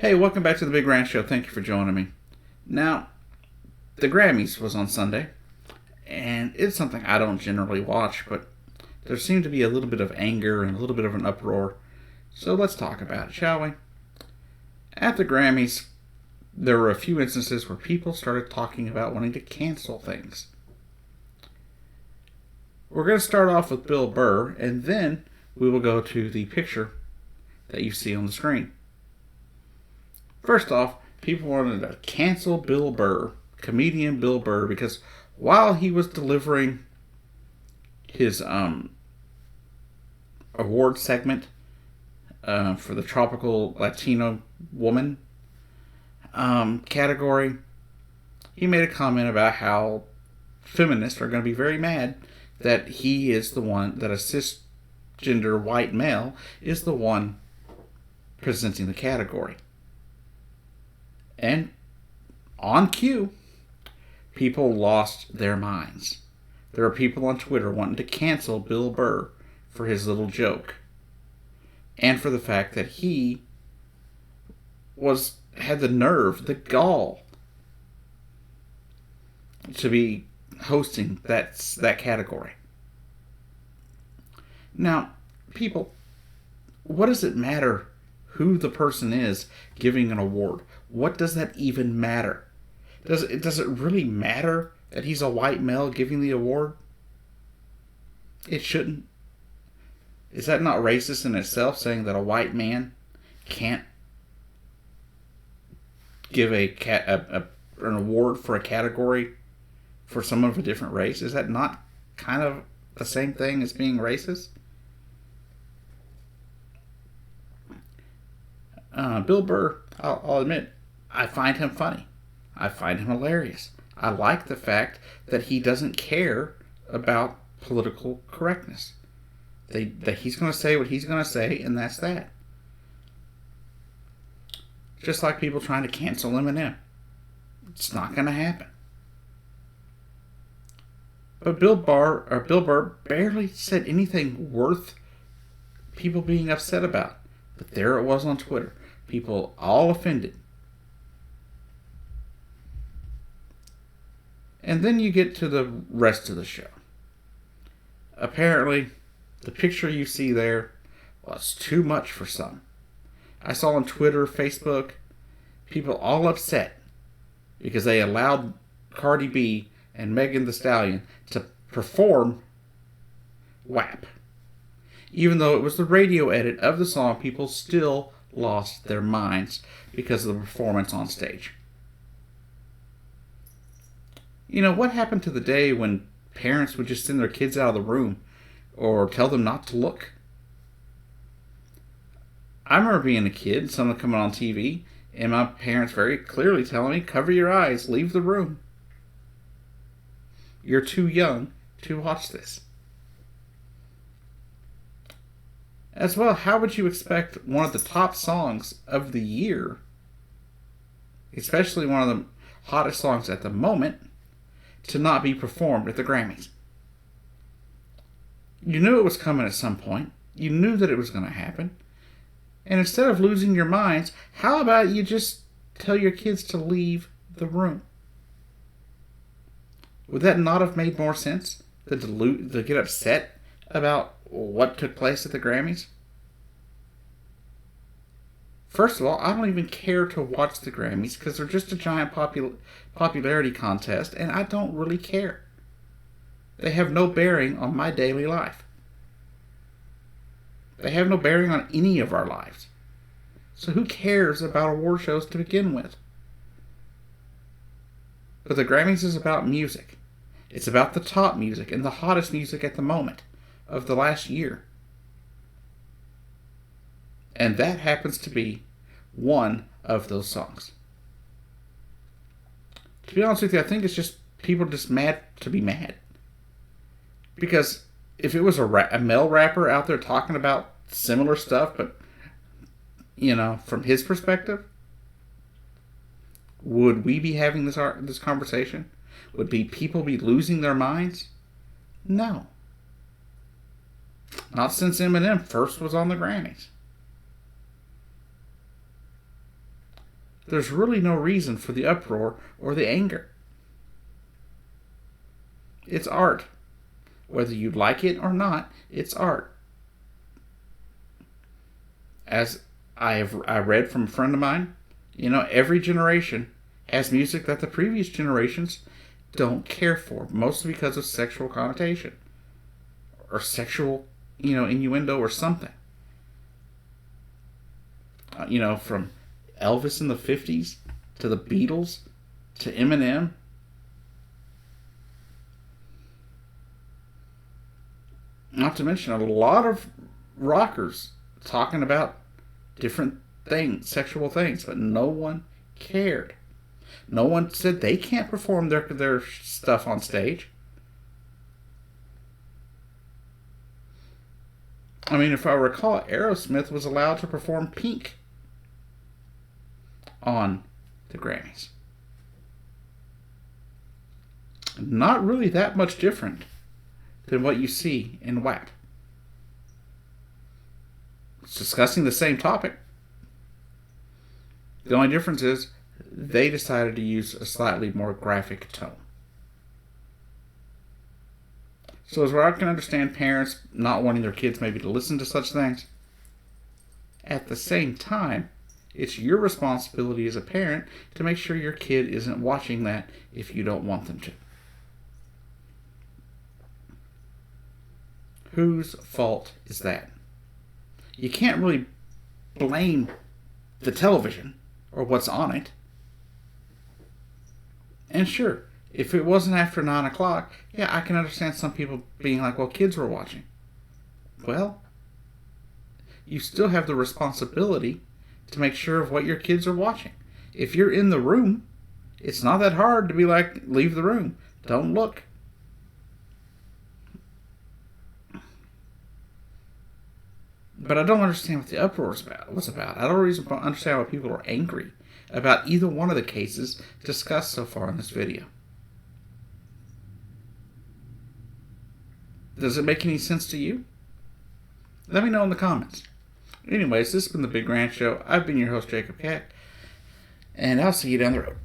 Hey, welcome back to the Big Ranch Show. Thank you for joining me. Now, the Grammys was on Sunday, and it's something I don't generally watch, but there seemed to be a little bit of anger and a little bit of an uproar. So let's talk about it, shall we? At the Grammys, there were a few instances where people started talking about wanting to cancel things. We're going to start off with Bill Burr, and then we will go to the picture that you see on the screen. First off, people wanted to cancel Bill Burr, comedian Bill Burr, because while he was delivering his award segment for the Tropical Latino Woman category, he made a comment about how feminists are going to be very mad that he is the one, that a cisgender white male is the one presenting the category. And on cue, people lost their minds. There are people on Twitter wanting to cancel Bill Burr for his little joke, and for the fact that he had the nerve, the gall, to be hosting that category. Now, people, what does it matter who the person is giving an award? What does that even matter? Does it really matter that he's a white male giving the award? It shouldn't. Is that not racist in itself, saying that a white man can't give an award for a category for someone of a different race? Is that not kind of the same thing as being racist? Bill Burr, I'll admit, I find him funny. I find him hilarious. I like the fact that he doesn't care about political correctness. That he's going to say what he's going to say, and that's that. Just like people trying to cancel Eminem. It's not going to happen. But Bill Burr barely said anything worth people being upset about. But there it was on Twitter. People all offended. And then you get to the rest of the show. Apparently, the picture you see there was too much for some. I saw on Twitter, Facebook, people all upset because they allowed Cardi B and Megan Thee Stallion to perform WAP. Even though it was the radio edit of the song, people still lost their minds because of the performance on stage. You know, what happened to the day when parents would just send their kids out of the room or tell them not to look? I remember being a kid, someone coming on TV, and my parents very clearly telling me, cover your eyes, leave the room. You're too young to watch this. As well, how would you expect one of the top songs of the year, especially one of the hottest songs at the moment, to not be performed at the Grammys? You knew it was coming at some point. You knew that it was going to happen. And instead of losing your minds, how about you just tell your kids to leave the room? Would that not have made more sense than to get upset about what took place at the Grammys? First of all, I don't even care to watch the Grammys because they're just a giant popularity contest, and I don't really care. They have no bearing on my daily life. They have no bearing on any of our lives. So who cares about award shows to begin with? But the Grammys is about music. It's about the top music and the hottest music at the moment of the last year. And that happens to be one of those songs. To be honest with you, I think it's just people just mad to be mad. Because if it was a male rapper out there talking about similar stuff, but, you know, from his perspective, would we be having this conversation? Would people be losing their minds? No. Not since Eminem first was on the Grammys. there's really no reason for the uproar or the anger. It's art. Whether you like it or not, it's art. As I read from a friend of mine, every generation has music that the previous generations don't care for, mostly because of sexual connotation or sexual, innuendo or something. From Elvis in the 50s to the Beatles to Eminem. Not to mention a lot of rockers talking about different things, sexual things, but no one cared. No one said they can't perform their stuff on stage. I mean, if I recall, Aerosmith was allowed to perform Pink on the Grammys. Not really that much different than what you see in WAP. It's discussing the same topic. The only difference is they decided to use a slightly more graphic tone. So as where I can understand parents not wanting their kids maybe to listen to such things, at the same time, it's your responsibility as a parent to make sure your kid isn't watching that if you don't want them to. Whose fault is that? You can't really blame the television or what's on it. And sure, if it wasn't after 9 o'clock, yeah, I can understand some people being like, well, kids were watching. Well, you still have the responsibility to make sure of what your kids are watching. If you're in the room, it's not that hard to be like, leave the room. Don't look. But I don't understand what the uproar was about. I don't understand why people are angry about either one of the cases discussed so far in this video. Does it make any sense to you? Let me know in the comments. Anyways, this has been The Big Ranch Show. I've been your host, Jacob Cat, and I'll see you down the road.